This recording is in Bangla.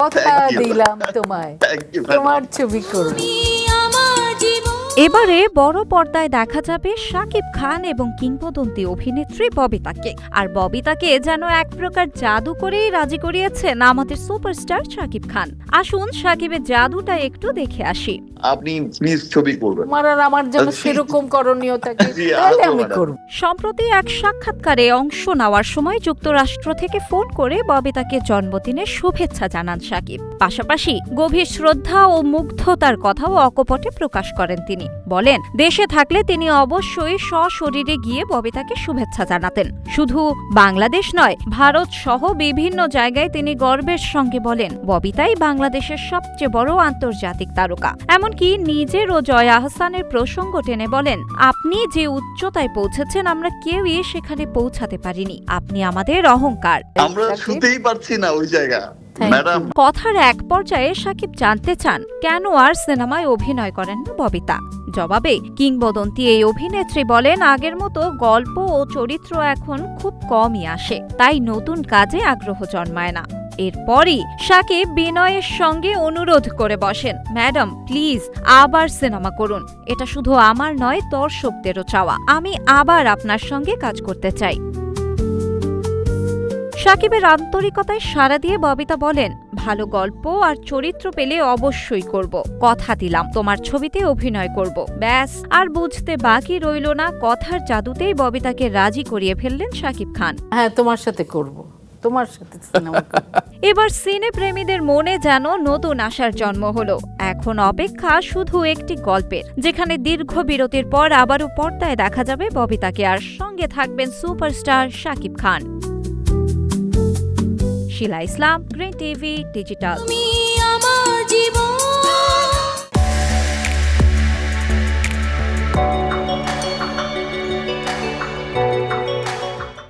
কথা Thank you. দিলাম তোমায়, Thank you very তোমার much. ছবি করব। এবারে বড় পর্দায় দেখা যাবে শাকিব খান এবং কিংবদন্তি অভিনেত্রী ববিতাকে। আর ববিতাকে যেন এক প্রকার জাদু করেই রাজি করিয়েছেন আমাদের সুপারস্টার শাকিব খান। আসুন শাকিবের জাদুটা একটু দেখে আসি। আপনি প্লিজ ছবি করবেন। তোমার আর আমার জন্য সেরকম করণীয় থাকে, জি, তাহলে আসবো আমি ম্যাডাম। করব। সম্প্রতি এক সাক্ষাৎকারে অংশ নেওয়ার সময় যুক্তরাষ্ট্র থেকে ফোন করে ববিতাকে জন্মদিনের শুভেচ্ছা জানান শাকিব। পাশাপাশি গভীর শ্রদ্ধা ও মুগ্ধতার কথাও অকপটে প্রকাশ করেন তিনি। বলেন, দেশে থাকলে তিনি অবশ্যই সশরীরে গিয়ে ববিতাকে শুভেচ্ছা জানাতেন। শুধু বাংলাদেশ নয়, ভারত সহ বিভিন্ন জায়গায় তিনি গর্বের সঙ্গে বলেন, ববিতাই বাংলাদেশের সবচেয়ে বড় আন্তর্জাতিক তারকা। এমনকি নিজের ও জয়া আহসানের প্রসঙ্গ টেনে বলেন, আপনি যে উচ্চতায় পৌঁছেছেন আমরা কেউই সেখানে পৌঁছাতে পারিনি, আপনি আমাদের অহংকার। আমরা শাকিব, শুতেই পারছি না ওই জায়গা। Thank ম্যাডাম, কথার এক পর্যায়ে শাকিব জানতে চান কেন আর সিনেমায় অভিনয় করেন না ববিতা। জবাবে কিংবদন্তি এই অভিনেত্রী বলেন, আগের মতো গল্প ও চরিত্র এখন খুব কমই আসে, তাই নতুন কাজে আগ্রহ জন্মায় না। এরপরই শাকিব বিনয়ের সঙ্গে অনুরোধ করে বসেন, ম্যাডাম প্লিজ আবার সিনেমা করুন, এটা শুধু আমার নয় দর্শকদেরও চাওয়া, আমি আবার আপনার সঙ্গে কাজ করতে চাই। শাকিবের আন্তরিকতায় সাড়া দিয়ে ববিতা বলেন, ভালো গল্প আর চরিত্র পেলে অবশ্যই করব, কথা দিলাম তোমার ছবিতে অভিনয় করব। ব্যাস, আর বুঝতে বাকি রইল না, কথার জাদুতেই ববিতাকে রাজি করিয়ে ফেললেন শাকিব খান। হ্যাঁ, তোমার সাথে করব, তোমার সাথে সিনেমা করব। এবার সিনে প্রেমীদের মনে যেন নতুন আশার জন্ম হলো। এখন অপেক্ষা শুধু একটি গল্পের, যেখানে দীর্ঘ বিরতির পর আবারও পর্দায় দেখা যাবে ববিতাকে, আর সঙ্গে থাকবেন সুপারস্টার শাকিব খান। শিলা ইসলাম, গ্রিন টিভি ডিজিটাল।